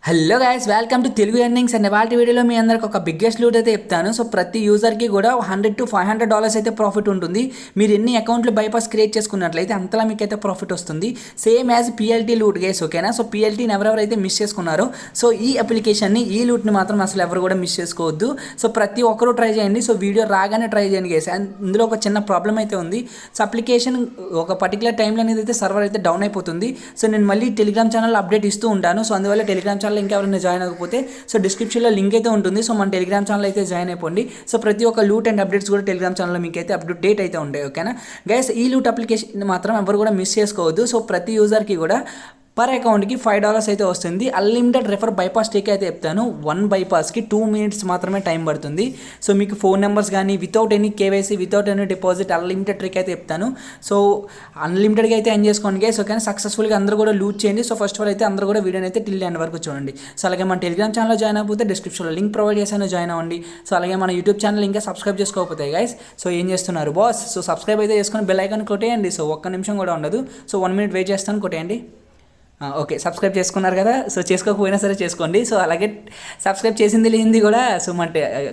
Hello guys, welcome to Telugu earnings. And ఇవాళ వీడియోలో మీ అందరికి ఒక బిగ్గెస్ట్ లూట్ అయితే చెప్తాను. సో ప్రతి యూజర్కి కూడా $100 to $500 అయితే ప్రాఫిట్ ఉంటుంది. మీరు ఎన్ని అకౌంట్లు బైపాస్ క్రియేట్ చేసుకున్నట్లయితే అంతలా మీకు అయితే ప్రాఫిట్ వస్తుంది. Same as PLT loot guys, ఓకేనా? సో పిఎల్టీని ఎవరెవరైతే మిస్ చేసుకున్నారో సో ఈ అప్లికేషన్ని, ఈ లూట్ని మాత్రం అసలు ఎవరు కూడా మిస్ చేసుకోవద్దు. సో ప్రతి ఒక్కరూ ట్రై చేయండి. సో వీడియో రాగానే ట్రై చేయండి గైస్. అండ్ ఇందులో ఒక చిన్న ప్రాబ్లం అయితే ఉంది. సో అప్లికేషన్ ఒక పర్టికులర్ టైంలో అనేది అయితే సర్వర్ అయితే డౌన్ అయిపోతుంది. సో నేను మళ్ళీ టెలిగ్రామ్ ఛానల్ అప్డేట్ ఇస్తూ ఉంటాను. సో అందువల్ల టెలిగ్రామ్ ఛానల్ ఇంకా ఎవరైనా జాయిన్ అవ్వకపోతే సో డిస్క్రిప్షన్లో లింక్ అయితే ఉంటుంది. సో మన టెలిగ్రామ్ ఛానల్ అయితే జాయిన్ అయిపోండి. సో ప్రతి ఒక్క లూట్ అండ్ అప్డేట్స్ కూడా టెలిగ్రామ్ ఛానల్లో మీకు అయితే అప్డేట్ అయితే ఉంటాయి, ఓకేనా గైస్? ఈ లూట్ అప్లికేషన్ మాత్రం ఎవరు కూడా మిస్ చేసుకోవద్దు. సో ప్రతి యూజర్కి కూడా పర్ అకౌంట్కి $5 అయితే వస్తుంది. అన్లిమిటెడ్ రెఫర్ బైపాస్ ట్రిక్ అయితే చెప్తాను. 1 బైపాస్కి 2 minutes మాత్రమే టైం పడుతుంది. సో మీకు ఫోన్ నెంబర్స్ కానీ without any KYC, without any deposit unlimited trick అయితే చెప్తాను. సో అన్లిమిటెడ్గా అయితే ఎంజాయ్ చేసుకోండి గైస్, ఓకేనా? సక్సెస్ఫుల్గా అందరూ కూడా లూట్ చేయండి. సో ఫస్ట్ ఆఫ్ ఆల్ అయితే అందరూ కూడా వీడియోని అయితే టిల్ ఎండ్ వరకు చూడండి. సో అలాగే మన టెలిగ్రామ్ ఛానల్లో జాయిన్ అయిపోతే డిస్క్రిప్షన్లో లింక్ ప్రొవైడ్ చేశాను, జాయిన్ అవ్వండి. సో అలాగే మన యూట్యూబ్ ఛానల్ ఇంకా సబ్స్క్రైబ్ చేసుకోకపోతే గైస్, సో ఏం చేస్తున్నారు బాస్? సో సబ్స్క్రైబ్ అయితే చేసుకొని బెల్ ఐకాన్ కొట్టేయండి. సో ఒక్క నిమిషం కూడా ఉండదు. సో 1 minute వెయిట్ చేస్తాను, కొట్టేయండి. ఓకే, సబ్స్క్రైబ్ చేసుకున్నారు కదా? సో చేసుకోకపోయినా సరే చేసుకోండి. సో అలాగే సబ్స్క్రైబ్ చేసింది లేనిది కూడా సో మన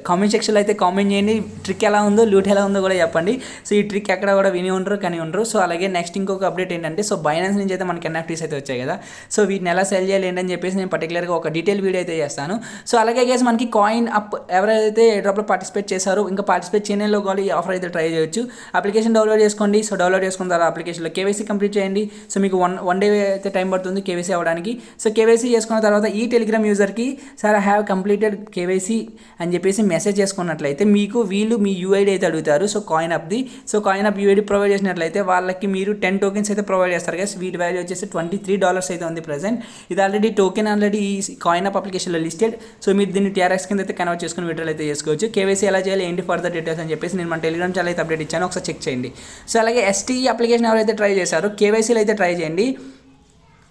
కామెంట్ సెక్షన్లో అయితే కామెంట్ చేయండి. ట్రిక్ ఎలా ఉందో, లూట్ ఎలా ఉందో కూడా చెప్పండి. సో ఈ ట్రిక్ ఎక్కడ కూడా విని ఉండరు, కానీ ఉండరు. సో అలాగే నెక్స్ట్ ఇంకొక అప్డేట్ ఏంటంటే, సో బైనాన్స్ నుంచి అయితే మనకి ఎన్ఎఫ్టీస్ అయితే వచ్చాయి కదా. సో వీటిని ఎలా సెల్ చేయాలి ఏంటని చెప్పేసి నేను పర్టికులర్గా ఒక డీటెయిల్ వీడియో అయితే చేస్తాను. సో అలాగే గైస్, మనకి కాయిన్ అప్ ఎవరైతే డ్రాప్లో పార్టిసిపేట్ చేశారో, ఇంకా పార్టిసిపేట్ చేయడంలో కూడా ఈ ఆఫర్ అయితే ట్రై చేయొచ్చు. అప్లికేషన్ డౌన్లోడ్ చేసుకోండి. సో డౌన్లోడ్ చేసుకున్న తర్వాత అప్లికేషన్లో కేవైసీ కంప్లీట్ చేయండి. సో మీకు వన్ డే అయితే టైం పడుతుంది కేవైసీ అవ్వడానికి. సో కేవైసీ చేసుకున్న తర్వాత ఈ టెలిగ్రామ్ యూజర్కి sir I have completed KYC అని చెప్పేసి మెసేజ్ చేసుకున్నట్లయితే మీకు వీళ్ళు మీ యూఐడి అయితే అడుగుతారు. సో కాయిన్ అప్ది. So coin up UID provide చేసినట్లయితే వాళ్ళకి మీరు 10 tokens అయితే ప్రొవైడ్ చేస్తారు కదా. వీటి వాల్యూ వచ్చేసి $23 అయితే ఉంది ప్రజెంట్. ఇది ఆల్రెడీ టోకెన్ ఆల్రెడీ ఈ కాయిన్ అప్ అప్లికేషన్లో లిస్టెడ్. సో మీరు దీన్ని టీఆర్ఎక్స్ కింద అయితే కన్వర్ట్ చేసుకుని విడ్రాల్ అయితే చేసుకోవచ్చు. కేవైసీ ఎలా చేయాలి, ఏంటి ఫర్దర్ డీటెయిల్స్ అని చెప్పేసి నేను మన టెలిగ్రామ్ ఛానల్ అయితే అప్డేట్ ఇచ్చాను, ఒకసారి చెక్ చేయండి. సో అలాగే ఎస్టీ అప్లికేషన్ ఎవరైతే ట్రై చేశారో కేవైసీలు అయితే ట్రై చేయండి.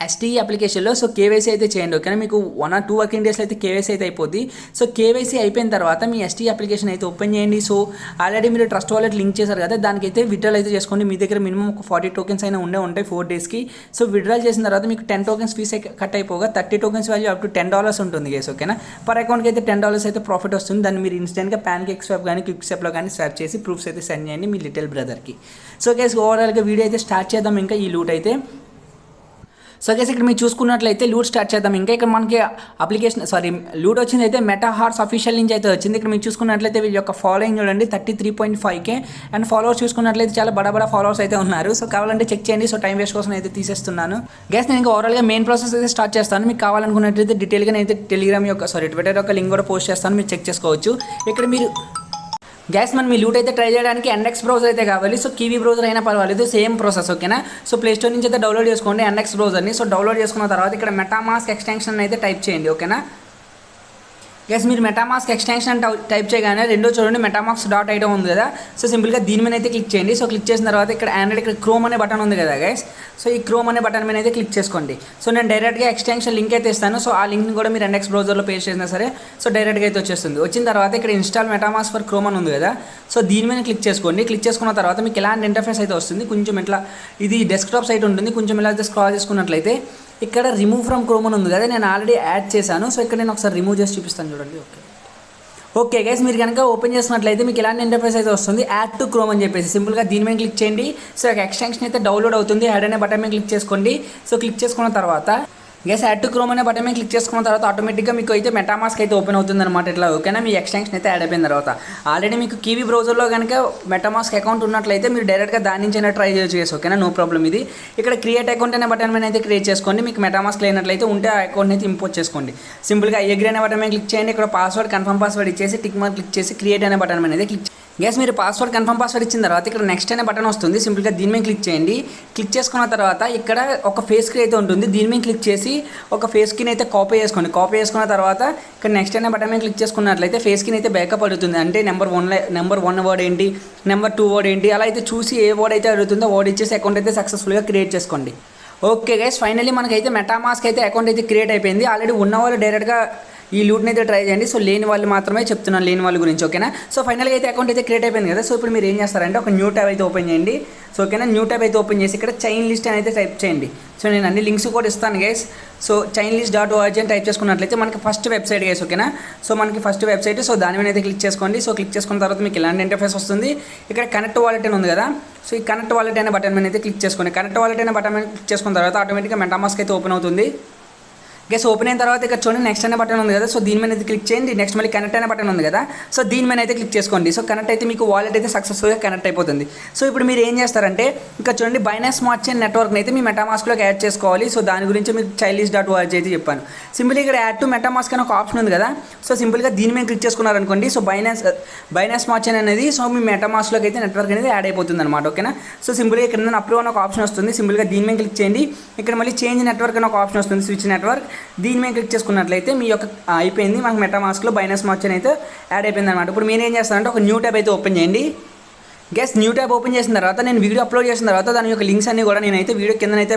ఎస్టీ అప్లికేషన్లో సో కేవైసీ అయితే చేయండి, ఓకేనా? మీకు 1 or 2 working days అయితే కేవైసీ అయితే అయిపోద్ది. సో కేవైసీ అయిపోయిన తర్వాత మీ ఎస్టీ అప్లికేషన్ అయితే ఓపెన్ చేయండి. సో ఆల్రెడీ మీరు ట్రస్ట్ వాలెట్ లింక్ చేశారు కదా, దానికైతే విడ్రాల్ అయితే చేసుకోండి. మీ దగ్గర మినిమం ఒక 40 tokens అయినా ఉంటాయి 4 daysకి. సో విడ్రాల్ చేసిన తర్వాత మీకు 10 tokens ఫీస్ కట్ అయిపోగా 30 tokens వాల్యూ అప్ టు $10 ఉంటుంది గైస్, ఓకేనా? పర్ అకౌంట్కి అయితే $10 అయితే ప్రాఫిట్ వస్తుంది. దాన్ని మీరు ఇన్స్టెంట్గా ప్యాన్కేక్ స్వాప్ కానీ క్విక్ స్వాప్లో కానీ స్వాప్ చేసి ప్రూఫ్స్ అయితే సెండ్ చేయండి మీ లిటిల్ బ్రదర్కి. సో గైస్, ఓవరాల్గా వీడియో అయితే స్టార్ట్ చేద్దాం. ఇంకా ఈ లూట్ అయితే సో గైస్ ఇక్కడ మీరు చూసుకున్నట్లయితే లూట్ స్టార్ట్ చేద్దాం. ఇంకా ఇక్కడ మనకి లూట్ వచ్చింది అయితే మెటా హార్ట్స్ అఫీషియల్ నుంచి అయితే వచ్చింది. ఇక్కడ మీరు చూసుకున్నట్లయితే వీళ్ళ యొక్క ఫాలోయింగ్ చూడండి 33.5K. అండ్ ఫాలోవర్స్ చూసుకున్నట్లయితే చాలా బడా ఫాలోవర్స్ అయితే ఉన్నారు. సో కావాలంటే చెక్ చేయండి. సో టైం వేస్ట్ కోసం అయితే తీసేస్తున్నాను గైస్. నేను ఇంకా ఓవరాల్గా మెయిన్ ప్రాసెస్ అయితే స్టార్ట్ చేస్తాను. మీకు కావాలనుకున్నట్లయితే డీటెయిల్గా అయితే టెలిగ్రామ్ యొక్క ట్విట్టర్ యొక్క లింక్ కూడా పోస్ట్ చేస్తాను, మీరు చెక్ చేసుకోవచ్చు. ఇక్కడ మీరు గ్యాస్ మనం మీ లూట్ అయితే ట్రై చేయడానికి NX బ్రౌజర్ అయితే కావాలి. సో కివీ బ్రౌజర్ అయినా పర్వాలేదు, సేమ్ ప్రాసెస్, ఓకేనా? సో ప్లేస్టోర్ నుంచి అయితే డౌన్లోడ్ చేసుకోండి NX బ్రౌజర్ని. సో డౌన్లోడ్ చేసుకున్న తర్వాత ఇక్కడ మెటామాస్క్ ఎక్స్టెన్షన్ అయితే టైప్ చేయండి, ఓకేనా గైస్? మీరు మెటామాస్క్ ఎక్స్టెన్షన్ టైప్ చేయగానే రెండో చూడండి metamask.io ఉంది కదా. సో సింపుల్గా దీని మీద అయితే క్లిక్ చేయండి. సో క్లిక్ చేసిన తర్వాత ఇక్కడ ఆండ్రాయిడ్ ఇక్కడ క్రోమ్ అనే బటన్ ఉంది కదా గైస్. సో ఈ క్రోమ్ అనే బటన్ మీద అయితే క్లిక్ చేసుకోండి. సో నేను డైరెక్ట్గా ఎక్స్టెన్షన్ లింక్ అయితే ఇస్తాను. సో ఆ లింక్ని కూడా మీరు NX బ్రౌజర్లో పేస్ట్ చేసినా సరే సో డైరెక్ట్గా అయితే వచ్చేస్తుంది. వచ్చిన తర్వాత ఇక్కడ ఇన్స్టాల్ మెటామాస్క్ ఫర్ క్రోమ్ అని ఉంది కదా. సో దీని మీద క్లిక్ చేసుకోండి. క్లిక్ చేసుకున్న తర్వాత మీకు ఇలాంటి ఇంటర్ఫేస్ అయితే వస్తుంది. కొంచెం ఇట్లా ఇది డెస్క్టాప్ సైట్ ఉంటుంది. కొంచెం ఇలా అయితే స్క్రాల్ చేసుకున్నట్లయితే ఇక్కడ రిమూవ్ ఫ్రమ్ క్రోమ్ అని ఉంది కదా, నేను ఆల్రెడీ యాడ్ చేశాను. సో ఇక్కడ నేను ఒకసారి రిమూవ్ చేసి చూపిస్తాను చూడండి. ఓకే గైస్, మీరు కనుక ఓపెన్ చేసినట్లయితే మీకు ఇలాంటి ఇంటర్ఫేస్ అయితే వస్తుంది. యాడ్ టు క్రోమ్ అని చెప్పేసి సింపుల్గా దీని మీద క్లిక్ చేయండి. సో ఎక్స్టెన్షన్ అయితే డౌన్లోడ్ అవుతుంది. యాడ్ అనే బటన్ మీద క్లిక్ చేసుకోండి. సో క్లిక్ చేసుకున్న తర్వాత గైస్ యాడ్ టు క్రోమ్ అనే బటన్ మీద క్లిక్ చేసుకున్న తర్వాత ఆటోమేటిక్గా మీకు అయితే మెటామాస్క్ అయితే ఓపెన్ అవుతుంది అనమాట. ఇట్లా, ఓకేనా? మీ ఎక్స్టెన్షన్ అయితే యాడ్ అయిపోయిన తర్వాత ఆల్రెడీ మీకు కివీ బ్రౌజర్లో కనుక మెటామాస్క్ అకౌంట్ ఉన్నట్లయితే మీరు డైరెక్ట్గా దాని నుంచి అయినా ట్రై చేయొచ్చు, ఓకేనా? No problem. ఇది ఇక్కడ క్రియేట్ అకౌంట్ అనే బటన్ మీద అయితే క్రియేట్ చేసుకోండి. మీకు మెటామాస్క్ లేనట్లయితే ఉంటే ఆ అకౌంట్ అయితే ఇంపోర్ట్ చేసుకోండి. సింపుల్గా అగ్రీ అనే బటన్ మీద క్లిక్ చేయండి. ఇక్కడ పాస్వర్డ్ కన్ఫర్మ్ పాస్వర్డ్ ఇచ్చేసి టిక్ మార్క్ క్లిక్ చేసి క్రియేట్ అనే బటన్ మీద అయితే క్లిక్ గైస్. మీరు పాస్వర్డ్ కన్ఫర్మ్ పాస్వర్డ్ ఇచ్చిన తర్వాత ఇక్కడ నెక్స్ట్ అనే బటన్ వస్తుంది. సింపుల్గా దీని మీద క్లిక్ చేయండి. క్లిక్ చేసుకున్న తర్వాత ఇక్కడ ఒక ఫేస్ స్క్రీన్ అయితే ఉంటుంది. దీని మీద క్లిక్ చేసి ఒక ఫేస్ స్క్రీన్ అయితే కాపీ చేసుకోండి. కాపీ చేసుకున్న తర్వాత ఇక్కడ నెక్స్ట్ అనే బటన్ మీద క్లిక్ చేసుకున్నట్లయితే ఫేస్ స్క్రీన్ అయితే బ్యాకప్ అడుగుతుంది. అంటే నెంబర్ 1 వర్డ్ ఏంటి, నెంబర్ 2 వర్డ్ ఏంటి, అలా అయితే చూసి ఏ వర్డ్ అయితే అడుగుతుందో వర్డ్ ఇచ్చేసి అకౌంట్ అయితే సక్సెస్ఫుల్గా క్రియేట్ చేసుకోండి. ఓకే గైస్, ఫైనల్లీ మనకైతే మెటామాస్క్ అయితే అకౌంట్ అయితే క్రియేట్ అయిపోయింది. ఆల్రెడీ ఉన్న వాళ్ళు డైరెక్ట్గా ఈ లూట్ని అయితే ట్రై చేయండి. సో లేని వాళ్ళు మాత్రమే చెప్తున్నాను, లేని వాళ్ళ గురించి, ఓకేనా. సో ఫైనల్గా అయితే అకౌంట్ అయితే క్రియేట్ అయిపోయింది కదా. సో ఇప్పుడు మీరు ఏం చేస్తారంటే ఒక న్యూ ట్యాబ్ అయితే ఓపెన్ చేయండి. సో ఓకేనా, న్యూ ట్యాబ్ అయితే ఓపెన్ చేసి ఇక్కడ చైన్ లిస్ట్ అని అయితే టైప్ చేయండి. సో నేను అన్ని లింక్స్ కూడా ఇస్తాను గైస్. సో chainlist.org అని టైప్ చేసుకున్నట్లయితే మనకి ఫస్ట్ వెబ్సైట్ గైస్, ఓకేనా. సో మనకి ఫస్ట్ వెబ్సైట్. సో దాని మీద అయితే క్లిక్ చేసుకోండి. సో క్లిక్ చేసుకున్న తర్వాత మీకు ఇలాంటి ఇంటర్ఫేస్ వస్తుంది. ఇక్కడ కనెక్ట్ వాలెట్ అని ఉంది కదా. సో ఈ కనెక్ట్ వాలెట్ అనే బటన్ మీద అయితే క్లిక్ చేసుకోండి. కనెక్ట్ వాలెట్ అనే బటన్ మీద క్లిక్ చేసుకున్న తర్వాత ఆటోమేటిక్గా మెటామాస్క్ అయితే ఓపెన్ అవుతుంది. గైస్ ఓపెన్ అయిన తర్వాత ఇక్కడ చూడండి నెక్స్ట్ అనే బటన్ ఉంది కదా. సో దీని మీద అయితే క్లిక్ చేయండి. నెక్స్ట్ మళ్ళీ కనెక్ట్ అనే బటన్ ఉంది కదా. సో దీని మీద అయితే క్లిక్ చేసుకోండి. సో కనెక్ట్ అయితే మీకు వాలెట్ అయితే సక్సెస్ఫుల్గా కనెక్ట్ అయిపోతుంది. సో ఇప్పుడు మీరు ఏం చేస్తారంటే ఇక్కడ చూడండి బైనాన్స్ స్మార్ట్ చైన్ నెట్వర్క్ని అయితే మీ మెటామాస్క్లోకి యాడ్ చేసుకోవాలి. సో దాని గురించి మీకు chainlist.org అయితే చెప్పాను. సింపుల్గా ఇక్కడ యాడ్ టు మెటామాస్క్ అనే ఒక ఆప్షన్ ఉంది కదా. సో సింపుల్గా దీని మీద క్లిక్ చేసుకున్నారనుకోండి. సో బైనాన్స్ స్మార్ట్ చైన్ అనేది సో మీ మెటామాస్క్లోకి అయితే నెట్వర్క్ అనేది యాడ్ అయిపోతుంది అనమాట, ఓకేనా. సో సింపుల్గా ఇక్కడ అప్రూవ్ అని ఒక ఆప్షన్ వస్తుంది. సింపుల్గా దీని మీద క్లిక్ చేయండి. ఇక్కడ మళ్ళీ చేంజ్ నెట్వర్క్ అని ఒక ఆప్షన్ వస్తుంది, స్విచ్ నెట్వర్క్. దీని మీద క్లిక్ చేసుకున్నట్లయితే మీ యొక్క అయిపోయింది, మనకు మెటామాస్క్లో బైనాన్స్ స్మార్ట్ చైన్ అయితే యాడ్ అయిపోయింది అనమాట. ఇప్పుడు మీరు ఏం చేస్తారంటే ఒక న్యూ ట్యాబ్ అయితే ఓపెన్ చేయండి. గెస్ న్యూ ట్యాబ్ ఓపెన్ చేసిన తర్వాత నేను వీడియో అప్లోడ్ చేసిన తర్వాత దాని యొక్క లింక్స్ అన్ని కూడా నేనైతే వీడియో కిందనైతే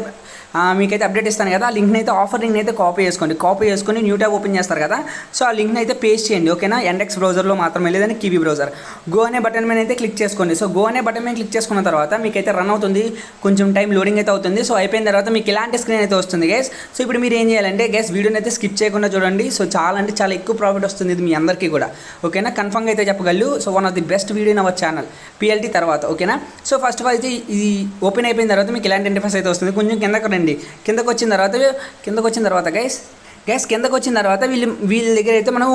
మీకైతే అప్డేట్ ఇస్తాను కదా. ఆ లింక్ని అయితే ఆఫర్ లింక్ని అయితే కాపీ చేసుకొని న్యూ ట్యాబ్ ఓపెన్ చేస్తారు కదా. సో ఆ లింక్ని అయితే పేస్ట్ చేయండి, ఓకేనా. ఎండెక్స్ బ్రౌజర్లో మాత్రమే, లేదని కివీ బ్రౌజర్. గో అనే బటన్ మీద అయితే క్లిక్ చేసుకోండి. సో గో అనే బటన్ మీద క్లిక్ చేసుకున్న తర్వాత మీకైతే రన్ అవుతుంది, కొంచెం టైం లోడింగ్ అయితే అవుతుంది. సో అయిపోయిన తర్వాత మీకు ఇలాంటి స్క్రీన్ అయితే వస్తుంది గైస్. సో ఇప్పుడు మీరు ఏం చేయాలంటే గైస్ వీడియోని అయితే స్కిప్ చేయకుండా చూడండి. సో చాలా అంటే చాలా ఎక్కువ ప్రాఫిట్ వస్తుంది ఇది మీ అందరికీ కూడా, ఓకేనా. కన్ఫర్మ్గా అయితే చెప్పగలరు. So one of the best video in our channel PLT తర్వాత, ఓకేనా. సో ఫస్ట్ ఆఫ్ ఆల్ అయితే ఇది ఓపెన్ అయిపోయిన తర్వాత మీకు ఇలాంటి ఇంటర్ఫేస్ అయితే వస్తుంది. కొంచెం కిందకు రండి. కిందకు వచ్చిన తర్వాత గైస్ కిందకు వచ్చిన తర్వాత వీళ్ళ దగ్గర అయితే మనం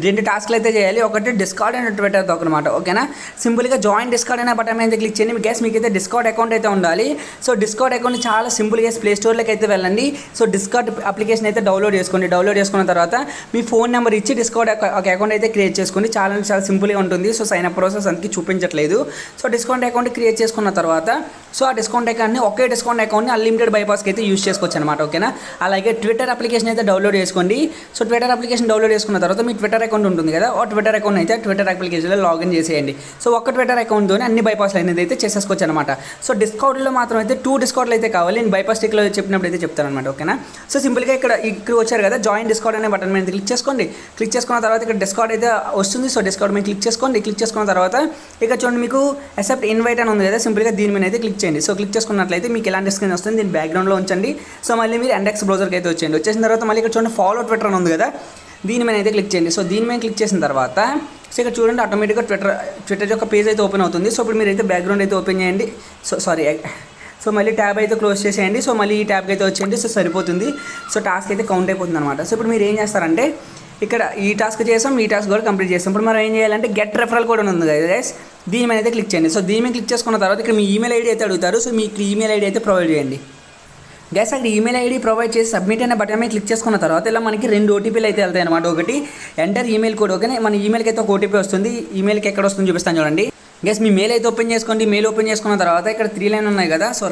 రెండు టాస్క్లు అయితే చేయాలి. ఒకటి డిస్కార్డ్ అండ్ ట్విట్టర్ అనమాట, ఓకేనా. సింపుల్గా జాయిన్ డిస్కార్డ్ అనే బటన్ అయితే క్లిక్ చేయండి. మీకైతే డిస్కార్డ్ అకౌంట్ అయితే ఉండాలి. సో డిస్కార్డ్ అకౌంట్ చాలా సింపుల్గా ప్లే స్టోర్లోకి అయితే వెళ్ళండి. సో డిస్కార్డ్ అప్లికేషన్ అయితే డౌన్లోడ్ చేసుకోండి. డౌన్లోడ్ చేసుకున్న తర్వాత మీ ఫోన్ నెంబర్ ఇచ్చి డిస్కార్డ్ ఒక అకౌంట్ అయితే క్రియేట్ చేసుకోండి. చాలా సింపుల్గా ఉంటుంది. సో సైన్ అప్ ప్రాసెస్ అందుకే చూపించట్లేదు. సో డిస్కౌంట్ అకౌంట్ క్రియేట్ చేసుకున్న తర్వాత సో ఆ డిస్కౌంట్ అకౌంట్ని ఒకే డిస్కౌంట్ అకౌంట్ని అన్లిమిటెడ్ బైపాస్కి అయితే యూస్ చేసుకోవచ్చు అనమాట, ఓకేనా. అలాగే ట్విట్టర్ అప్లికేషన్ అయితే డౌన్లోడ్ చేసుకోండి. సో ట్విట్టర్ అప్లికేషన్ డౌన్లోడ్ చేసుకున్న తర్వాత మీ ట్విట్టర్ అకౌంట్ ఉంటుంది కదా. ఆ ట్విట్టర్ అకౌంట్ అయితే ట్విట్టర్ అప్లికేషన్లో లాగిన్ చేసేయండి. సో ఒక ట్విట్టర్ అకౌంట్తోనే అన్ని బైపాస్లు అనేది అయితే చేసేసుకోవచ్చు అనమాట. సో డిస్కౌంట్లో మాత్రం అయితే 2 డిస్కౌంట్లు అయితే కావాలి. నేను బైపాస్ టిక్లో చెప్పినప్పుడు అయితే చెప్తాను అనమాట, ఓకేనా. సో సింపుల్గా ఇక్కడ వచ్చారు కదా, జాయిన్ డిస్కౌంట్ అనే బటన్ మీద క్లిక్ చేసుకోండి. క్లిక్ చేసుకున్న తర్వాత ఇక్కడ డిస్కౌంట్ అయితే వస్తుంది. సో డిస్కౌంట్ మీద క్లిక్ చేసుకోండి. క్లిక్ చేసుకున్న తర్వాత ఇక్కడ చూడండి మీకు అక్సెప్ట్ ఇన్వైట్ అని ఉంది కదా. సింపుల్గా దీని మీద అయితే క్లిక్ చేయండి. సో క్లిక్ చేసుకున్నట్లయితే మీకు ఇలాంటి స్క్రీన్ వస్తుంది. దీని బ్యాక్గ్రౌండ్లో ఉంచండి. సో మళ్ళీ మీరు ఎండెక్స్ బ్రౌజర్కి అయితే వచ్చేయండి. వచ్చేసిన తర్వాత మళ్ళీ ఇక్కడ చూడండి ఫాలో ట్విట్టర్ అని ఉంది కదా, దీని మీద అయితే క్లిక్ చేయండి. సో దీని మీద క్లిక్ చేసిన తర్వాత సో ఇక్కడ చూడండి ఆటోమేటిక్గా ట్విట్టర్ యొక్క పేజ్ అయితే ఓపెన్ అవుతుంది. సో ఇప్పుడు మీరు అయితే బ్యాక్గ్రౌండ్ అయితే ఓపెన్ చేయండి. సో మళ్ళీ ట్యాబ్ అయితే క్లోజ్ చేసేయండి. సో మళ్ళీ ఈ ట్యాబ్కి అయితే వచ్చేయండి. సో సరిపోతుంది. సో టాస్క్ అయితే కౌంట్ అయిపోతుంది అనమాట. సో ఇప్పుడు మీరు ఏం చేస్తారంటే ఇక్కడ ఈ టాస్క్ చేసాం, ఈ టాస్క్ కూడా కంప్లీట్ చేస్తాం. ఇప్పుడు మనం ఏం చేయాలంటే గెట్ రెఫరల్ కూడా ఉంది కదా గైస్, దీని మీద అయితే క్లిక్ చేయండి. సో దీని మీద క్లిక్ చేసుకున్న తర్వాత ఇక్కడ మీ ఈమెయిల్ ఐడి అయితే అడుగుతారు. సో మీకు ఈమెయిల్ ఐడి అయితే ప్రొవైడ్ చేయండి గైస్. అక్కడ ఈమెయిల్ ఐడి ప్రొవైడ్ చేసి సబ్మిట్ అనే బటన్ మీద క్లిక్ చేసుకున్న తర్వాత ఇలా మనకి 2 ఓటీపీలు అయితే వెళ్తాయి అనమాట. ఒకటి ఎంటర్ ఈమెయిల్ కోడ్, ఓకే. మన ఈమెయిల్కి అయితే ఒక ఓటీపీ వస్తుంది. ఈమెయిల్కి ఎక్కడ వస్తుందో చూపిస్తాను చూడండి గైస్. మీ మెయిల్ అయితే ఓపెన్ చేసుకోండి. మెయిల్ ఓపెన్ చేసుకున్న తర్వాత ఇక్కడ 3 లైన్ ఉన్నాయి కదా. సో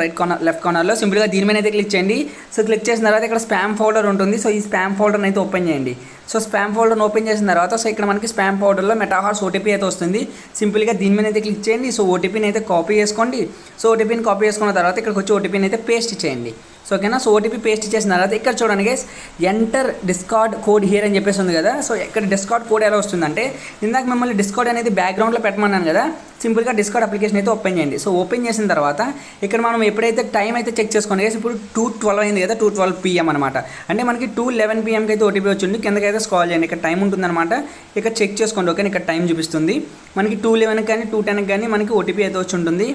లెఫ్ట్ కార్నర్లో సింపుల్గా దీని మీద అయితే క్లిక్ చేయండి. సో క్లిక్ చేసిన తర్వాత ఇక్కడ స్పామ్ ఫోల్డర్ ఉంటుంది. సో ఈ స్పామ్ ఫోల్డర్ని అయితే ఓపెన్ చేయండి. సో స్పామ్ ఫోల్డర్ని ఓపెన్ చేసిన తర్వాత సో ఇక్కడ మనకి స్పామ్ ఫోల్డర్లో మెటాహార్స్ ఓటీపీ అయితే వస్తుంది. సింపుల్గా దీని మీద అయితే క్లిక్ చేయండి. సో ఓటీపీని అయితే కాపీ చేసుకోండి. సో ఓటీపీని కాపీ చేసుకున్న తర్వాత ఇక్కడికి వచ్చి ఓటీపీని అయితే పేస్ట్ చేయండి. సో ఓకేనా. సో ఓటీపీ పేస్ట్ చేసిన తర్వాత ఇక్కడ చూడండి guys, enter discard code here అని చెప్పేసి ఉంది కదా. సో ఇక్కడ డిస్కార్డ్ కోడ్ ఎలా వస్తుందంటే ఇందాక మిమ్మల్ని డిస్కార్డ్ అనేది బ్యాక్గ్రౌండ్లో పెట్టమన్నాను కదా. సింపుల్గా డిస్కార్డ్ అప్లికేషన్ అయితే ఓపెన్ చేయండి. సో ఓపెన్ చేసిన తర్వాత ఇక్కడ మనం ఎప్పుడైతే టైం అయితే చెక్ చేసుకోండి గైస్, ఇప్పుడు 2:12 అయింది కదా, 2:12 PM అనమాట. అంటే మనకి 2:11 PMకి అయితే ఓటీపీ వచ్చింది. కిందకైతే స్క్రాల్ చేయండి, ఇక్కడ టైం ఉంటుందన్నమాట. ఇక్కడ చెక్ చేసుకోండి, ఓకే. ఇక్కడ టైం చూపిస్తుంది మనకి 2:11 కానీ 2:10 కానీ మనకి ఓటీపీ అయితే వచ్చి ఉంటుంది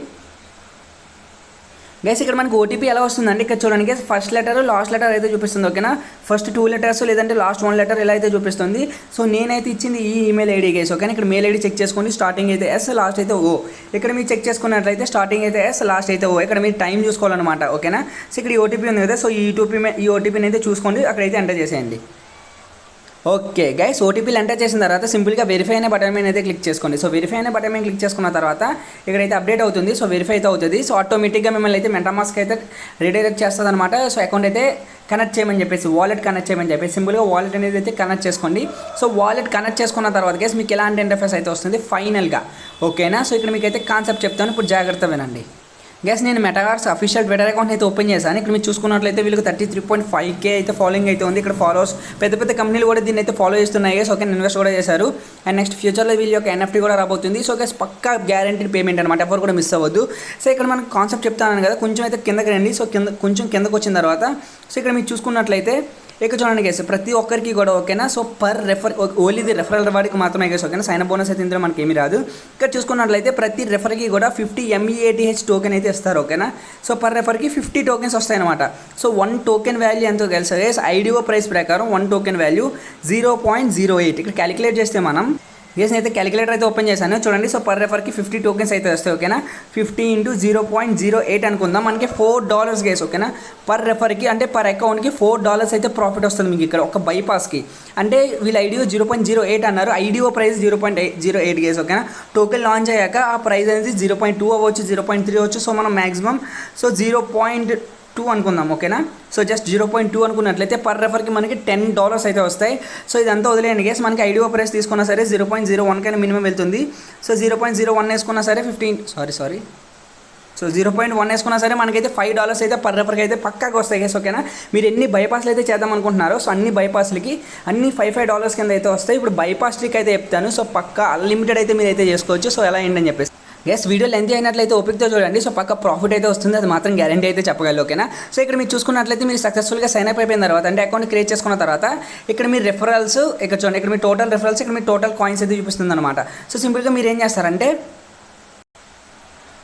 గైస్. ఇక్కడ మనకి ఓటీపీ ఎలా వస్తుందంటే ఇక్కడ చూడండి guys, first letter last letter అయితే చూపిస్తుంది, ఓకేనా. ఫస్ట్ 2 లెటర్స్ లేదంటే లాస్ట్ 1 లెటర్ ఎలా అయితే చూపిస్తుంది. సో నేనైతే ఇచ్చింది ఈ ఈమెయిల్ ఐడి గైస్, ఓకేనా. ఇక్కడ మెయిల్ ఐడి చెక్ చేసుకోండి. స్టార్టింగ్ అయితే ఎస్, లాస్ట్ అయితే ఓ. ఇక్కడ మీరు చెక్ చేసుకున్నట్లయితే స్టార్టింగ్ అయితే ఎస్, లాస్ట్ అయితే ఓ. ఇక్కడ మీరు టైం చూసుకోవాలన్నమాట, ఓకేనా. సో ఇక్కడ ఈ ఓటీపీ ఉంది కదా. సో ఈ ఓటీపీని అయితే చూసుకోండి, అక్కడైతే ఎంటర్ చేసేయండి. ఓకే గైస్, ఓటీపీలు ఎంటర్ చేసిన తర్వాత సింపుల్గా వెరిఫై అనే బటన్ మీద అయితే క్లిక్ చేసుకోండి. సో వెరిఫై అనే బటన్ మీద క్లిక్ చేసుకున్న తర్వాత ఇక్కడైతే అప్డేట్ అవుతుంది. సో వెరిఫై అయితే అవుతుంది. సో ఆటోమేటిక్గా మిమ్మల్ని అయితే మెటామాస్క్ అయితే రీడైరెక్ట్ చేస్తుంది అనమాట. సో అకౌంట్ అయితే కనెక్ట్ చేయమని చెప్పేసి, వాలెట్ కనెక్ట్ చేయమని చెప్పేసి సింపుల్గా వాలెట్ అనేది అయితే కనెక్ట్ చేసుకోండి. సో వాలెట్ కనెక్ట్ చేసుకున్న తర్వాత గైస్ మీకు ఎలాంటి ఇంటర్ఫేస్ అయితే వస్తుంది ఫైనల్గా, ఓకేనా. సో ఇక్కడ మీకు అయితే కాన్సెప్ట్ చెప్తాను, ఇప్పుడు జాగ్రత్త వినండి గైస్ నేను మెటావర్స్ అఫీషియల్ ట్విట్టర్ అకౌంట్ అయితే ఓపెన్ చేశాను. ఇక్కడ మీరు చూసుకున్నట్లయితే వీళ్ళకి 33.5K అయితే ఫాలోయింగ్ అయితే ఉంది. ఇక్కడ ఫాలోవర్స్ పెద్ద పెద్ద కంపెనీలు కూడా దీన్ని అయితే ఫాలో చేస్తున్నాయి గైస్. ఓకే, ఇన్వెస్ట్ కూడా చేశారు. అండ్ నెక్స్ట్ ఫ్యూచర్లో వీళ్ళ యొక్క NFT కూడా రాబోతుంది. సో గైస్ పక్కా గ్యారంటీడ్ పేమెంట్ అనమాట, ఎవరు కూడా మిస్ అవ్వద్దు. సో ఇక్కడ మనకు కాన్సెప్ట్ చెప్తాను కదా, కొంచెం అయితే కిందకి రండి. సో కొంచెం కిందకు వచ్చిన తర్వాత సో ఇక్కడ మీరు చూసుకున్నట్లయితే ఇక్కడ చూడండి గైస్, ప్రతి ఒక్కరికి కూడా ఓకేనా. సో పర్ రెఫర్ ఓన్లీ ఇది రెఫరల్ వాడికి మాత్రమే గైస్ ఓకేనా. సైన్ అప్ బోనస్ అయితే ఇందులో మనకి ఏమీ రాదు. ఇక్కడ చూసుకున్నట్లయితే ప్రతి రెఫర్కి కూడా 50 MEATH టోకెన్ అయితే ఇస్తారు ఓకేనా. సో పర్ రెఫర్కి 50 టోకెన్స్ వస్తాయన్నమాట. సో 1 టోకెన్ వాల్యూ ఎంతో తెలుసా గైస్, IDO ప్రైస్ ప్రకారం 1 టోకెన్ వాల్యూ 0.08. ఇక్కడ క్యాలిక్యులేట్ చేస్తే మనం నేనైతే క్యాలిక్యులేటర్ అయితే ఓపెన్ చేశాను చూడండి. సో పర్ రెఫర్కి 50 టోకెన్స్ అయితే వస్తాయి ఓకేనా. 50 × 0.08 అనుకుందాం, మనకి $4 గైస్ ఓకేనా. పర్ రెఫర్కి అంటే పర్ అకౌంట్కి $4 అయితే ప్రాఫిట్ వస్తుంది మీకు ఇక్కడ ఒక బైపాస్కి. అంటే వీళ్ళ IDO 0.08 అన్నారు, IDO ప్రైస్ 0.08 గైస్ ఓకేనా. టోకెన్ లాంచ్ అయ్యాక ఆ ప్రైస్ అనేది 0.2 అవ్వచ్చు, 0.3 అవ్వచ్చు. సో మనం మ్యాక్సిమం సో 0.2 అనుకుందాం ఓకేనా. సో జస్ట్ 0.2 అనుకున్నట్లయితే పర్ రెఫర్కి మనకి $10 అయితే వస్తాయి. సో ఇదంతా వదిలేయండి గేస్, మనకి IDO ప్రైస్ తీసుకున్నా సరే 0.01 కైనా మినిమం వెళ్తుంది. సో 0.01 వేసుకున్నా సరే 0.1 వేసుకున్నా సరే మనకైతే $5 అయితే పర్ రెఫర్కి అయితే పక్కాగా వస్తాయి గేస్ ఓకేనా. మీరు ఎన్ని బైపాస్లు అయితే చేద్దాం అనుకుంటున్నారో సో అన్ని బైపాస్లకి అన్ని $5 కింద అయితే వస్తాయి. ఇప్పుడు బైపాస్ ట్రిక్ అయితే చెప్తాను. సో పక్కా అన్లిమిటెడ్ అయితే మీరు అయితే చేసుకోవచ్చు. సో ఎలా ఏంటని చెప్పేసి గైస్ వీడియో లెంత్ అయినట్లయితే ఓపికతో చూడండి. సో పక్క ప్రాఫిట్ అయితే వస్తుంది, అది మాత్రం గ్యారంటీ అయితే చెప్పగలరు ఓకేనా. సో ఇక్కడ మీరు చూసుకున్నట్లయితే మీరు సక్సెస్ఫుల్గా సైన్ అప్ అయిపోయిన తర్వాత అంటే అకౌంట్ క్రియేట్ చేసుకున్న తర్వాత ఇక్కడ మీరు రెఫరల్స్ ఇక్కడ చూడండి, ఇక్కడ మీ టోటల్ రెఫరల్స్, ఇక్కడ మీ టోటల్ కాయిన్స్ అయితే చూపిస్తుంది అనమాట. సో సింపుల్గా మీరు ఏం చేస్తారంటే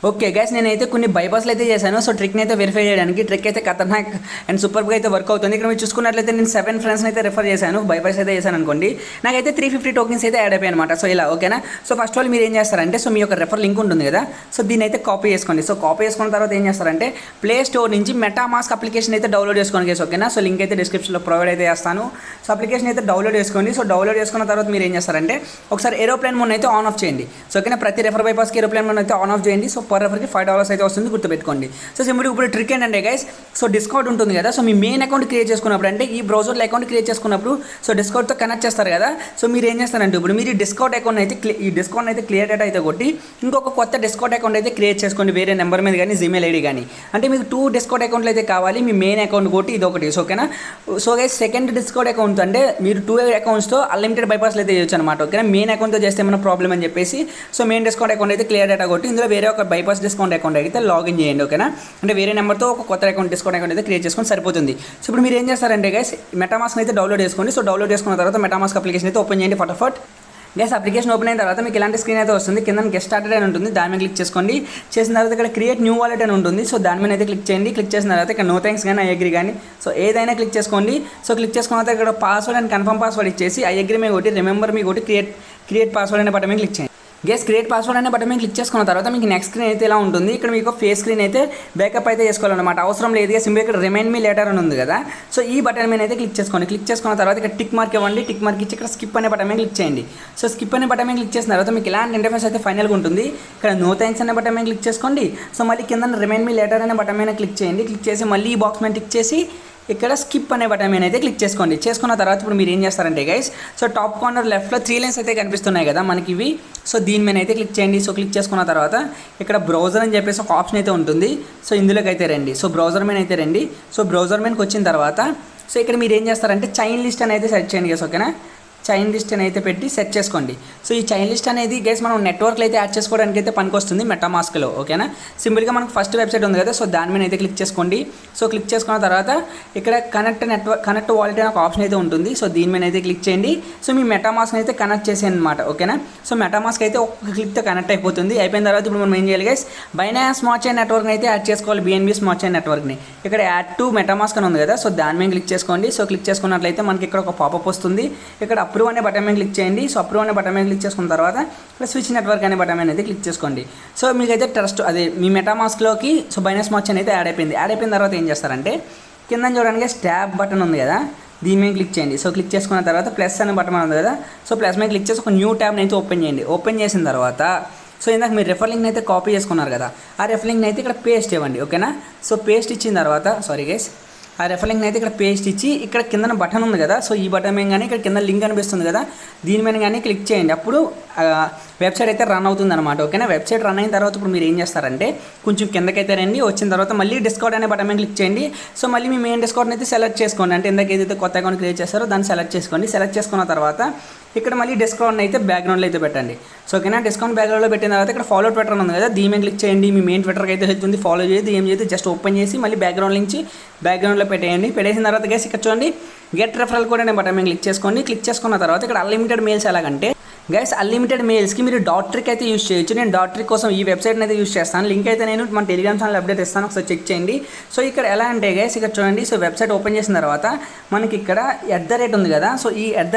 ఓకే గైస్ నేనైతే కొన్ని బైపాస్లు అయితే చేశాను. సో ట్రిక్ని అయితే వెరిఫై చేయడానికి ట్రిక్ అయితే ఖతర్నాక్ అండ్ సూపర్గా అయితే వర్క్ అవుతుంది. ఇక్కడ మీరు చూసుకున్నట్లయితే నేను 7 ఫ్రెండ్స్ని అయితే రెఫర్ చేశాను, బైపాస్ అయితే చేశాను అనుకోండి. నాకైతే 350 టోకెన్స్ అయితే యాడ్ అయిపోయాయి అనమాట. సో ఇలా ఓకేనా. సో ఫస్ట్ ఆల్ మీరు ఏం చేస్తారంటే సో మీ యొక్క రెఫర్ లింక్ ఉంటుంది కదా, సో దీన్ని అయితే కాపీ చేసుకోండి. సో కాపీ చేసుకున్న తర్వాత ఏం చేస్తారంటే ప్లే స్టోర్ నుంచి మెటామాస్క్ అప్లికేషన్ అయితే డౌన్లోడ్ చేసుకోండి గైస్ ఓకేనా. సో లింక్ అయితే డిస్క్రిప్షన్లో ప్రొవైడ్ అయితే చేస్తాను. సో అప్లికేషన్ అయితే డౌన్లోడ్ చేసుకోండి. సో డౌన్లోడ్ చేసుకున్న తర్వాత మీరు ఏం చేస్తారంటే ఒకసారి ఏరోప్లేన్ మోడ్ అయితే ఆన్ ఆఫ్ చేయండి. సో ఓకేనా, ప్రతి రెఫర్ బైపాస్కి ఏరోప్లేన్ మోడ్ అయితే ఆన్ ఆఫ్ చేయండి. సో పర్ రెఫర్కి $5 అయితే వస్తుంది, గుర్తుపెట్టుకోండి. సో సింపుల్ ఇప్పుడు ట్రిక్ ఏంటంటే గైస్, సో డిస్కౌంట్ ఉంటుంది కదా, సో మీ మెయిన్ అకౌంట్ క్రియేట్ చేసుకున్నప్పుడు అంటే ఈ బ్రౌజర్లో అకౌంట్ క్రియేట్ చేసుకున్నప్పుడు సో డిస్కౌంట్తో కనెక్ట్ చేస్తారు కదా. సో మీరు ఏం చేస్తారంటే ఇప్పుడు మీరు ఈ డిస్కౌంట్ అయితే క్లియర్ డేటా అయితే కొట్టి ఇంకొక కొత్త డిస్కౌంట్ అకౌంట్ అయితే క్రియేట్ చేసుకోండి, వేరే నెంబర్ మీద కానీ జీమెయిల్ ఐడి కానీ. అంటే మీకు 2 డిస్కౌంట్ అకౌంట్లు అయితే కావాలి, మీ మెయిన్ అకౌంట్ కొట్టి ఇది ఒకటి. సో ఓకేనా. So guys second discount account అంటే మీరు 2 అకౌంట్స్తో అన్లిమిటెడ్ బైపాస్లు అయితే చేయొచ్చు అనమాట ఓకేనా. మెయిన్ అకౌంట్తో చేస్తే ఏమైనా ప్రాబ్లం అని చెప్పేసి సో మెయిన్ డిస్కౌంట్ అకౌంట్ అయితే క్లియర్ డేటా కొట్టి ఇందులో వేరే ఒక బైపాస్ డిస్కౌంట్ అకౌంట్ అయితే లాగిన్ చేయండి ఓకేనా. అంటే వేరే నెంబర్తో ఒక కొత్త అకౌంట్ డిస్కౌంట్ అకౌంట్ అయితే క్రియేట్ చేసుకొని సరిపోతుంది. సో ఇప్పుడు మీరు ఏం చేస్తారంటే గైస్ మెటామాస్క్ అయితే డౌన్లోడ్ చేసుకోండి. సో డౌన్లోడ్ చేసుకున్న తర్వాత మెటామాస్క్ అప్లికేషన్ అయితే ఓపెన్ చేయండి ఫటాఫట్. గైస్ అప్లికేషన్ ఓపెన్ అయిన తర్వాత మీకు ఇలాంటి స్క్రీన్ అయితే వస్తుంది. కింద గెట్ స్టార్టెడ్ అని ఉంటుంది, దాని మీద క్లిక్ చేసుకోండి. చేసిన తర్వాత ఇక్కడ క్రియేట్ న్యూ వాలెట్ అని ఉంటుంది. సో దాని మీద అయితే క్లిక్ చేయండి. క్లిక్ చేసిన తర్వాత ఇక్కడ నో థ్యాంక్స్ కానీ ఐ అగ్రీ కానీ సో ఏదైనా క్లిక్ చేసుకోండి. సో క్లిక్ చేసుకున్న తర్వాత ఇక్కడ పాస్వర్డ్ అండ్ కన్ఫర్మ్ పాస్వర్డ్ ఇచ్చేసి ఐ అగ్రీ మీ ఒకటి రిమెంబర్ మీ ఒకటి క్రియేట్ పాస్వర్డ్ అనే బటన్ మీద క్లిక్ చేయండి. గెస్ క్రియేట్ పాస్వర్డ్ అనే బటన్ మీద క్లిక్ చేసుకున్న తర్వాత మీకు నెక్స్ట్ స్క్రీన్ అయితే ఇలా ఉంటుంది. ఇక్కడ మీకు ఫేస్ స్క్రీన్ అయితే బ్యాకప్ అయితే చేసుకోవాలన్నమాట, అవసరం లేదు. సింపుల్ ఇక్కడ రిమైండ్ మీ లేటర్ అని ఉంది కదా, సో ఈ బటన్ మీద అయితే క్లిక్ చేసుకోండి. క్లిక్ చేసుకున్న తర్వాత ఇక్కడ టిక్ మార్క్ ఇవ్వండి. టిక్ మార్క్ ఇచ్చి ఇక్కడ స్కిప్ అనే బటన్ మీద క్లిక్ చేయండి. సో స్కిప్ అనే బటన్ మీద క్లిక్ చేసిన తర్వాత మీకు ఇలాంటి ఇంటర్ఫేస్ అయితే ఫైనల్గా ఉంటుంది. ఇక్కడ నో థ్యాంక్స్ అనే బటన్ మీద క్లిక్ చేసుకోండి. సో మళ్ళీ కింద రిమైండ్ మీ లేటర్ అనే బటన్ మీద క్లిక్ చేయండి. క్లిక్ చేసి మళ్ళీ ఈ బాక్స్ మీద టిక్ చేసి ఇక్కడ స్కిప్ అనే బటన్ మీద అయితే క్లిక్ చేసుకోండి. చేసుకున్న తర్వాత ఇప్పుడు మీరు ఏం చేస్తారంటే గైస్ సో టాప్ కార్నర్ లెఫ్ట్లో 3 లైన్స్ అయితే కనిపిస్తున్నాయి కదా మనకి ఇవి. సో దీని మీద అయితే క్లిక్ చేయండి. సో క్లిక్ చేసుకున్న తర్వాత ఇక్కడ బ్రౌజర్ అని చెప్పేసి ఒక ఆప్షన్ అయితే ఉంటుంది. సో ఇందులోకి అయితే రండి. సో బ్రౌజర్ మీద అయితే రండి. సో బ్రౌజర్ మీదకి వచ్చిన తర్వాత సో ఇక్కడ మీరు ఏం చేస్తారంటే చైన్ లిస్ట్ అని అయితే సెర్చ్ చేయండి గైస్ ఓకేనా. చైన్ లిస్ట్ అని అయితే పెట్టి సెట్ చేసుకోండి. సో ఈ చైన్ లిస్ట్ అనేది గైస్ మనం నెట్వర్క్లో అయితే యాడ్ చేసుకోవడానికి అయితే పనికొస్తుంది మెటామాస్క్లో ఓకేనా. సింపుల్గా మనకు ఫస్ట్ వెబ్సైట్ ఉంది కదా, సో దాని మీద అయితే క్లిక్ చేసుకోండి. సో క్లిక్ చేసుకున్న తర్వాత ఇక్కడ కనెక్ట్ వాలెట్ అనే ఒక ఆప్షన్ అయితే ఉంటుంది. సో దీని మీద అయితే క్లిక్ చేయండి. సో మీ మెటామాస్క్ అయితే కనెక్ట్ చేసేయండి అనమాట ఓకేనా. సో మెటామాస్క్ అయితే ఒక క్లిక్తో కనెక్ట్ అయిపోతుంది. అయిపోయిన తర్వాత ఇప్పుడు మనం ఏం చేయాలి గైస్, బైనాన్స్ స్మార్ట్ చైన్ నెట్వర్క్ని అయితే యాడ్ చేసుకోవాలి, BNB స్మార్ట్ చైన్ నెట్వర్క్ని. ఇక్కడ యాడ్ టు మెటామాస్క్ అని ఉంది కదా, సో దాని మీద క్లిక్ చేసుకోండి. సో క్లిక్ చేసుకున్నట్లయితే మనకి ఇక్కడ ఒక పాపప్ వస్తుంది. ఇక్కడ అప్రూవ్ అనే బటన్ మీద క్లిక్ చేయండి. సో అప్రూవ్ అనే బటన్ మీద క్లిక్ చేసుకున్న తర్వాత ఇక్కడ స్విచ్ నెట్వర్క్ అనే బటన్ మీద అయితే క్లిక్ చేసుకోండి. సో మీకైతే ట్రస్ట్ అదే మీ మెటామాస్క్లోకి సో బైనాన్స్ స్మార్ట్ చైన్ అయితే యాడ్ అయిపోయిన తర్వాత ఏం చేస్తారంటే కింద చూడడానికి స్టాప్ బటన్ ఉంది కదా, దీని మీద క్లిక్ చేయండి. సో క్లిక్ చేసుకున్న తర్వాత ప్లస్ అనే బటన్ ఉంది కదా, సో ప్లస్ మీద క్లిక్ చేసి ఒక న్యూ ట్యాబ్ని అయితే ఓపెన్ చేయండి. ఓపెన్ చేసిన తర్వాత సో ఇందాక మీరు రెఫర్ లింక్ని అయితే కాపీ చేసుకున్నారు కదా, ఆ రెఫర్ లింక్ని అయితే ఇక్కడ పేస్ట్ ఇవ్వండి ఓకేనా. సో పేస్ట్ ఇచ్చిన తర్వాత సారీ గైస్ ఆ రెఫర్ లింక్ అయితే ఇక్కడ పేస్ట్ ఇచ్చి ఇక్కడ కింద బటన్ ఉంది కదా, సో ఈ బటన్ మీద కానీ ఇక్కడ కింద లింక్ అనిపిస్తుంది కదా, దీని మీద కానీ క్లిక్ చేయండి. అప్పుడు వెబ్సైట్ అయితే రన్ అవుతుంది అనమాట. ఓకేనా, వెబ్సైట్ రన్ అయిన తర్వాత ఇప్పుడు మీరు ఏం చేస్తారంటే కొంచెం కిందకైతే రండి. వచ్చిన తర్వాత మళ్ళీ డిస్కౌంట్ అనే బటన్ మీద క్లిక్ చేయండి. సో మళ్ళీ మీ మెయిన్ డిస్కౌంట్ అయితే సెలెక్ట్ చేసుకోండి. అంటే ఇందాక ఏదైతే కొత్త అకౌంట్ క్రియేట్ చేస్తారో దాన్ని సెలెక్ట్ చేసుకోండి. సెలెక్ట్ చేసుకున్న తర్వాత ఇక్కడ మళ్ళీ డిస్కౌంట్ అయితే బ్యాక్గ్రౌండ్లో అయితే పెట్టండి. సో ఓకేనా, డిస్కౌంట్ బ్యాక్గ్రౌండ్లో పెట్టిన తర్వాత ఇక్కడ ఫాలో ట్విట్టర్ ఉంది కదా, దీని మీద క్లిక్ చేయండి. మీ మెయిన్ ట్విట్టర్కి అయితే వెళ్తుంది. ఫాలో చేయదు, ఏం చేయదు, జస్ట్ ఓపెన్ చేసి మళ్ళీ బ్యాక్గ్రౌండ్ నుంచి బ్యాక్గ్రౌండ్లో పెట్టేయండి. పెట్టేసిన తర్వాత గైస్ ఇక్కడ చూడండి గెట్ రెఫరల్ కోడ్ అనే బటన్ మీద క్లిక్ చేసుకోండి. క్లిక్ చేసుకున్న తర్వాత ఇక్కడ అన్లిమిటెడ్ మెయిల్స్ ఎలాగంటే గైస్ అన్లిమిటెడ్ మెయిల్స్కి మీరు డాట్ ట్రిక్ అయితే యూస్ చేయొచ్చు. నేను డాట్ ట్రిక్ కోసం ఈ వెబ్సైట్ని అయితే యూస్ చేస్తాను. లింక్ అయితే నేను మన టెలిగ్రామ్ ఛానల్ అప్డేట్ ఇస్తాను, ఒకసారి చెక్ చేయండి. సో ఇక్కడ ఎలా అంటే గైస్ ఇక్కడ చూడండి, సో వెబ్సైట్ ఓపెన్ చేసిన తర్వాత మనకి ఇక్కడ @ ఉంది కదా, సో ఈ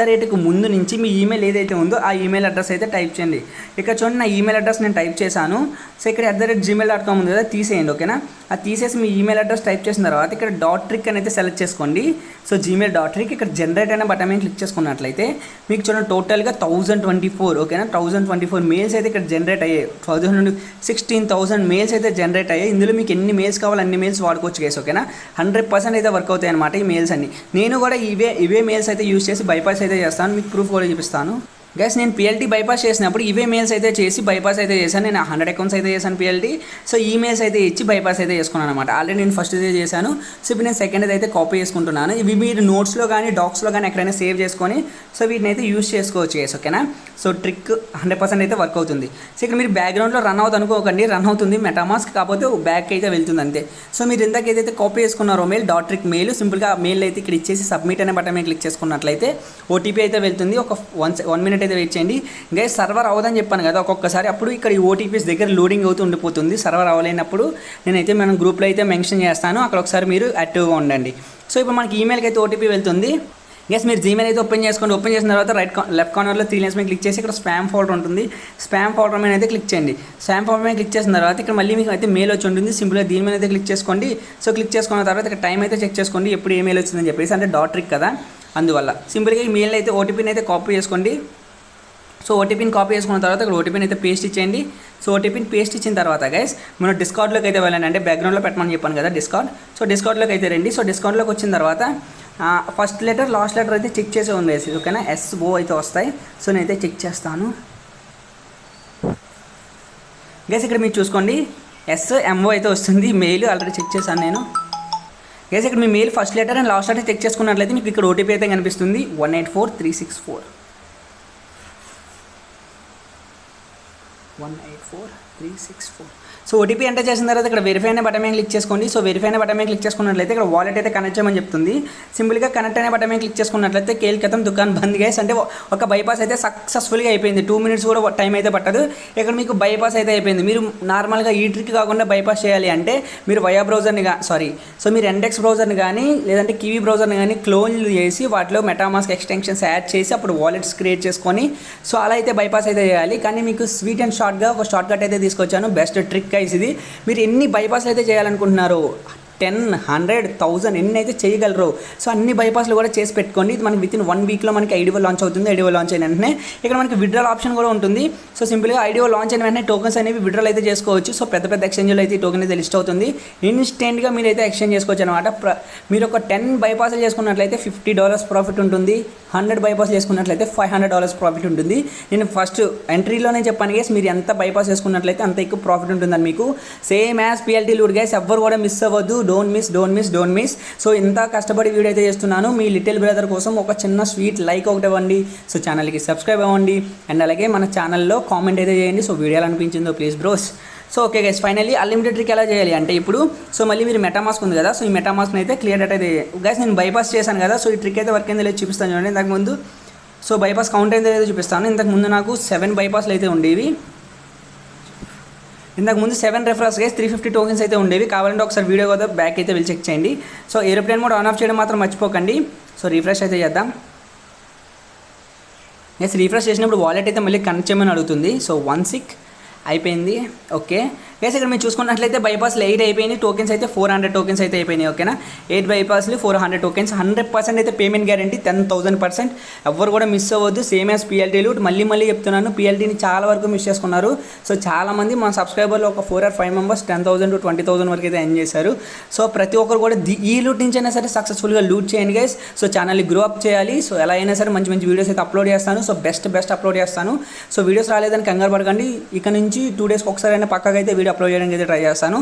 @కు ముందు నుంచి మీ ఈమెయిల్ ఏదైతే ఉందో ఆ ఈమెయిల్ అడ్రస్ అయితే టైప్ చేయండి. ఇక్కడ చూడండి నా ఈమెయిల్ అడ్రస్ నేను టైప్ చేశాను. సో ఇక్కడ @gmail.com ఉంది కదా, తీసేయండి. ఓకేనా, అది తీసేసి మీ ఈమెయిల్ అడ్రస్ టైప్ చేసిన తర్వాత ఇక్కడ డాట్ ట్రిక్ అనేది సెలెక్ట్ చేసుకోండి. సో జీమెయిల్ డాట్ ట్రిక్ ఇక్కడ జనరేట్ అనే బటన్ మీద క్లిక్ చేసుకున్నట్లయితే మీకు చూడండి టోటల్గా 1024 ఓకేనా 1024 మెయిల్స్ అయితే ఇక్కడ జనరేట్ అయ్యాయి. 1000 నుండి 16,000 మెయిల్స్ అయితే జనరేట్ అయ్యాయి. ఇందులో మీకు ఎన్ని మెయిల్స్ కావాలో అన్ని మెయిల్స్ వాడుకోవచ్చు గైస్. ఓకేనా, 100% అయితే వర్క్ అవుతాయి అనమాట ఈ మెయిల్స్ అన్ని. నేను కూడా ఇవే మెయిల్స్ అయితే యూస్ చేసి బైపాస్ అయితే చేస్తాను, మీకు ప్రూఫ్ కూడా చూపిస్తాను. గైస్ నేను PLT బైపాస్ చేసినప్పుడు ఇవే మెయిల్స్ అయితే చేసి బైపాస్ అయితే చేశాను. నేను 100 అకౌంట్స్ అయితే చేశాను PLT. సో ఈమెయిల్స్ అయితే ఇచ్చి బైపాస్ అయితే చేసుకున్నాను అనమాట. ఆల్రెడీ నేను ఫస్ట్ అయితే చేశాను. సో ఇప్పుడు నేను సెకండ్ అయితే కాపీ చేసుకుంటున్నాను. ఇవి మీరు నోట్స్లో కానీ డాక్స్లో కానీ ఎక్కడైనా సేవ్ చేసుకొని సో వీటిని అయితే యూస్ చేసుకోవచ్చు గైస్. ఓకేనా, సో ట్రిక్ 100% అయితే వర్క్ అవుతుంది. సో ఇక్కడ మీరు బ్యాక్గ్రౌండ్లో రన్ అవుతుంది అనుకోకండి, రన్ అవుతుంది మెటామాస్క్, కాకపోతే బ్యాక్ అయితే వెళ్తుంది అంతే. సో మీరు ఇందాక ఏదైతే కాపీ చేసుకున్నారో మెయిల్ డాట్ ట్రిక్ మెయిల్ సింపుల్గా మెయిల్ అయితే ఇక్కడ ఇచ్చేసి సబ్మిట్ అనే బటన్ మీద క్లిక్ చేసుకున్నట్లయితే OTP అయితే వెళ్తుంది. ఒక 1 మినిట్ అయితే వెయిట్ చేయండి. గైస్ సర్వర్ అవ్వదని చెప్పాను కదా, ఒక్కొక్కసారి అప్పుడు ఇక్కడ ఈ OTPs దగ్గర లోడింగ్ అవుతూ ఉండిపోతుంది. సర్వర్ అవ్వలేనప్పుడు నేనైతే మనం గ్రూప్లో అయితే మెన్షన్ చేస్తాను, అక్కడ ఒకసారి మీరు యాక్టివ్గా ఉండండి. సో ఇప్పుడు మనకి ఈమెయిల్కి అయితే OTP వెళ్తుంది. గైస్ మీరు జీమెయిల్ అయితే ఓపెన్ చేసుకోండి. ఓపెన్ చేసిన తర్వాత లెఫ్ట్ కార్నర్లో 3 లైన్స్ మీద క్లిక్ చేసి ఇక్కడ స్పామ్ ఫోల్డర్ ఉంటుంది. స్పామ్ ఫోల్డర్ మీద అయితే క్లిక్ చేయండి. స్పామ్ ఫోల్డర్ మీద క్లిక్ చేసిన తర్వాత ఇక్కడ మళ్ళీ మీకు అయితే మెయిల్ వచ్చి ఉంటుంది. సింపుల్గా దీని మీద అయితే క్లిక్ చేసుకోండి. సో క్లిక్ చేసుకున్న తర్వాత ఇక్కడ టైం అయితే చెక్ చేసుకోండి ఎప్పుడు ఏ మెయిల్ వచ్చిందని చెప్పేసి, అంటే డాట్ ట్రిక్ కదా అందువల్ల. సింపుల్గా ఈ మెయిల్ అయితే OTPని అయితే కాపీ చేసుకోండి. సో OTPని కాపీ చేసుకున్న తర్వాత ఇక్కడ OTPని అయితే పేస్ట్ ఇచ్చేయండి. సో OTPని పేస్ట్ ఇచ్చిన తర్వాత గైస్ మనం డిస్కౌంట్లోకి అయితే వెళ్ళండి. అంటే బ్యాక్గ్రౌండ్లో పెట్టమని చెప్పాను కదా డిస్కౌంట్. సో డిస్కౌంట్లోకి అయితే రండి. సో డిస్కౌంట్లోకి వచ్చిన తర్వాత ఫస్ట్ లెటర్ లాస్ట్ లెటర్ అయితే చెక్ చేసే ఉంది గైస్. ఓకేనా, SO అయితే వస్తాయి. సో నేనైతే చెక్ చేస్తాను గైస్. ఇక్కడ మీరు చూసుకోండి SMO అయితే వస్తుంది. మెయిల్ ఆల్రెడీ చెక్ చేశాను నేను గైస్. ఇక్కడ మీ mail first letter and last letter check చేసుకున్నట్లయితే మీకు ఇక్కడ OTP అయితే కనిపిస్తుంది 184364. 184364. సో OTP ఎంటర్ చేసిన తర్వాత ఇక్కడ వెరిఫై అనే బటన్ మీద క్లిక్ చేసుకోండి. సో వెరిఫై అనే బటన్ మీద క్లిక్ చేసుకున్నట్లయితే ఇక్కడ వాలెట్ అయితే కనెక్ట్ చేయమని చెప్తుంది. సింపుల్గా కనెక్ట్ అనే బటన్ మీద క్లిక్ చేసుకున్నట్లయితే కేల్ కథం దుకాన్ బంద్ గైస్. అంటే ఒక బైపాస్ అయితే సక్సెస్ఫుల్గా అయిపోయింది. 2 మినిట్స్ కూడా టైం అయితే పట్టదు. ఇక్కడ మీకు బైపాస్ అయితే అయిపోయింది. మీరు నార్మల్గా ఈ ట్రిక్ కాకుండా బైపాస్ చేయాలి అంటే మీరు వయా బ్రౌజర్ని సో మీరు ఎండెక్స్ బ్రౌజర్ని కానీ లేదంటే కివీ బ్రౌజర్ని కానీ క్లోన్ చేసి వాటిలో మెటామాస్క్ ఎక్స్టెన్షన్స్ యాడ్ చేసి అప్పుడు వాలెట్స్ క్రియేట్ చేసుకొని సో అలా అయితే బైపాస్ అయితే చేయాలి. కానీ మీకు స్వీట్ అండ్ షార్ట్గా ఒక షార్ట్ కట్ అయితే తీసుకొచ్చాను. బెస్ట్ ట్రిక్ గైస్ ఇది. మీరు ఎన్ని బైపాస్లు అయితే చేయాలనుకుంటున్నారో 10, 100, 1000 ఎన్ని అయితే చేయగలరు. సో అన్ని బైపాస్లు కూడా చేసి పెట్టుకోండి. ఇది మనకి వితిన్ 1 వీక్లో మనకి ఐడియో లాంచ్ అవుతుంది. ఐడియో లాంచ్ అయిన వెంటనే ఇక్కడ మనకి విడ్రాల్ ఆప్షన్ కూడా ఉంటుంది. సో సింపుల్గా ఐడియో లాంచ్ అయిన వెంటనే టోకన్స్ అనేవి విడ్రాల్ అయితే చేసుకోవచ్చు. సో పెద్ద పెద్ద ఎక్స్చేంజ్లో అయితే ఈ టోకెన్ అయితే లిస్ట్ అవుతుంది. ఇన్స్టెంట్గా మీరు అయితే ఎక్స్చేంజ్ చేసుకోవచ్చు అనమాట. మీరు ఒక 10 బైపాస్లు చేసుకున్నట్లయితే $50 ప్రాఫిట్ ఉంటుంది. 100 బైపాస్ చేసుకున్నట్లయితే $500 ప్రాఫిట్ ఉంటుంది. నేను ఫస్ట్ ఎంట్రీలోనే చెప్పాను గైస్, మీరు ఎంత బైపాస్ చేసుకున్నట్లయితే అంత ఎక్కువ ప్రాఫిట్ ఉంటుందని మీకు. సేమ్ యాజ్ PLT లూడ్ గైస్, ఎవ్వరు కూడా మిస్ అవ్వద్దు. Don't miss. సో ఇంత కష్టపడి వీడియో అయితే చేస్తున్నాను మీ లిటిల్ బ్రదర్ కోసం. ఒక చిన్న స్వీట్ లైక్ ఒకటి ఇవ్వండి. సో ఛానల్కి సబ్స్క్రైబ్ అవ్వండి అండ్ అలాగే మన ఛానల్లో కామెంట్ అయితే చేయండి. సో వీడియో ఎలా అనిపించిందో please bros. So okay guys, finally unlimited trick ఎలా చేయాలి అంటే ఇప్పుడు సో మళ్ళీ మీరు మెటామాస్క్ ఉంది కదా, సో ఈ మెటామాస్క్ని అయితే క్లియర్ డేటా అయితే గైస్ నేను బైపాస్ చేశాను కదా. సో ఈ ట్రిక్ అయితే వర్క్ అయిందో లేదు చూపిస్తాను చూడండి. ఇంతకు ముందు సో బైపాస్ కౌంట్ అయితే చూపిస్తాను. ఇంతకు ముందు నాకు 7 బైపాస్లు అయితే ఉండేవి. ఇంతకుముందు 7 రెఫరల్స్ గైస్ 350 టోకెన్స్ అయితే ఉండేవి. కావాలంటే ఒకసారి వీడియో కదా బ్యాక్ అయితే వెళ్ళి చెక్ చేయండి. So aeroplane mode on off చేయడం మాత్రం మర్చిపోకండి. సో రిఫ్రెష్ అయితే చేద్దాం. రిఫ్రెష్ చేసినప్పుడు వాలెట్ అయితే మళ్ళీ కనెక్ట్ చేయమని అడుగుతుంది. సో 16 అయిపోయింది. ఓకే గైస్ ఇక్కడ మీరు చూసుకున్నట్లయితే బైపాస్లో 8 అయిపోయినాయి, టోకెన్స్ అయితే 400 టోకెన్స్ అయితే అయిపోయినాయి. ఓకేనా, 8 బైపాస్లు 400 టోకెన్స్, 100% అయితే పేమెంట్ గ్యారంటీ 10,000%. ఎవరు కూడా మిస్ అవ్వద్దు. Same as PLT loot. మళ్ళీ చెప్తున్నాను, పిఎల్టీని చాలా వరకు మిస్ చేసుకున్నారు. సో చాలామంది మన సబ్స్క్రైబర్లు ఒక 4 or 5 మెంబర్స్ 10,000 to 20,000 వరకు అయితే ఎర్న్ చేశారు. సో ప్రతి ఒక్కరు కూడా ఈ లూట్ నుంచి అయినా సరే సక్సెస్ఫుల్గా లూట్ చేయండి గైస్. సో ఛానల్ని గ్రో అప్ చేయాలి. సో ఎలా అయినా సరే మంచి వీడియోస్ అయితే అప్లోడ్ చేస్తాను. సో బెస్ట్ అప్లోడ్ చేస్తాను. సో వీడియోస్ రాలేదని కంగారు పడకండి. ఇక నుంచి 2 days ఒకసారి అయినా పక్కగా అయితే వీడియో అప్లోడ్ చేయడానికి అయితే ట్రై చేస్తాను.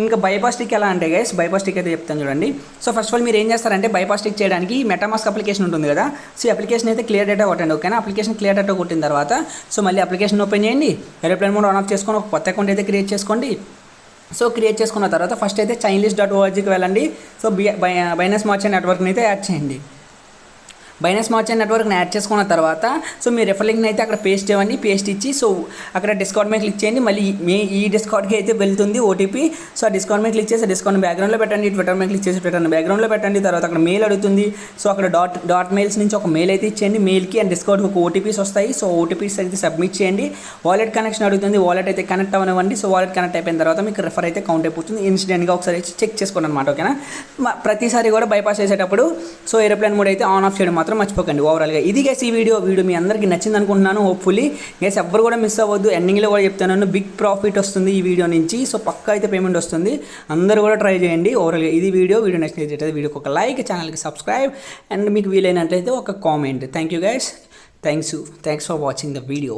ఇంకా బైపాస్ టిక్ ఎలా అంటే గైస్, బైపాస్ టిక్ అయితే చెప్తాను చూడండి. సో ఫస్ట్ ఆఫ్ ఆల్ మీరు ఏం చేస్తారంటే బైపాస్ టిక్ చేయడానికి మెటామాస్క్ అప్లికేషన్ ఉంటుంది కదా. సో అప్లికేషన్ అయితే క్లియర్ డేటా కొట్టండి. ఓకేనా, అప్లికేషన్ క్లియర్ డేటా కొట్టిన తర్వాత సో మళ్ళీ అప్లికేషన్ ఓపెన్ చేయండి. ఏరోప్లేన్ మోడ్ ఆన్ ఆఫ్ చేసుకొని ఒక కొత్త అకౌంట్ అయితే క్రియేట్ చేసుకోండి. సో క్రియేట్ చేసుకున్న తర్వాత ఫస్ట్ అయితే chainlist.orgకి వెళ్ళండి. సో బైనాన్స్ స్మార్ట్ చైన్ నెట్వర్క్ని అయితే యాడ్ చేయండి. బైనాన్స్ స్మార్ట్ చైన్ నెట్వర్క్ని యాడ్ చేసుకున్న తర్వాత సో మీ రెఫర్ లింక్ని అయితే అక్కడ పేస్ట్ చేయండి. పేస్ట్ ఇచ్చి సో అక్కడ డిస్కౌంట్ మీద క్లిక్ చేయండి. మళ్ళీ ఈ డిస్కౌంట్కి అయితే వెళ్తుంది ఓటీపీ. సో ఆ డిస్కౌంట్ మీద క్లిక్ చేసి డిస్కౌంట్ బ్యాక్గ్రౌండ్లో పెట్టండి. ట్విట్టర్ మీద క్లిక్ చేసి ట్విట్టర్ బ్యాక్గ్రౌండ్లో పెట్టండి. తర్వాత అక్కడ మెయిల్ అడుగుతుంది. సో అక్కడ డాట్ మెయిల్స్ నుంచి ఒక మెయిల్ అయితే ఇచ్చేయండి. మెయిల్కి అండ్ డిస్కౌంట్కి ఒక ఓటీపీస్ వస్తాయి. సో ఓటీపీస్ అయితే సబ్మిట్ చేయండి. వాలెట్ కనెక్షన్ అడుగుతుంది. వాలెట్ అయితే కనెక్ట్ అవ్వనివ్వండి. సో వాలెట్ కనెక్ట్ అయిపోయిన తర్వాత మీకు రెఫర్ అయితే కౌంట్ అయిపోతుంది. ఇన్సిడెంట్గా ఒకసారి చెక్ చేసుకోండి అనమాట. ఓకేనా, ప్రతిసారి కూడా బైపాస్ చేసేటప్పుడు సో ఏరోప్లేన్ మోడ్ అయితే ఆన్ ఆఫ్ చేయడం మాత్రం మర్చిపోకండి. ఓవరాల్ ఇది గైస్ ఈ వీడియో మీ అందరికీ నచ్చింది అనుకుంటున్నాను. హోప్ఫుల్లీ గైస్ ఎవ్వరు కూడా మిస్ అవ్వద్దు. ఎండింగ్లో కూడా చెప్తాను, బిగ్ ప్రాఫిట్ వస్తుంది ఈ వీడియో నుంచి. సో పక్కా అయితే పేమెంట్ వస్తుంది. అందరూ కూడా ట్రై చేయండి. ఓవరాల్గా ఇది వీడియో నచ్చినట్లయితే వీడియోకి ఒక లైక్, ఛానల్కి సబ్స్క్రైబ్ అండ్ మీకు వీలైనట్లయితే ఒక comment. Thank you guys. Thanks for watching the video.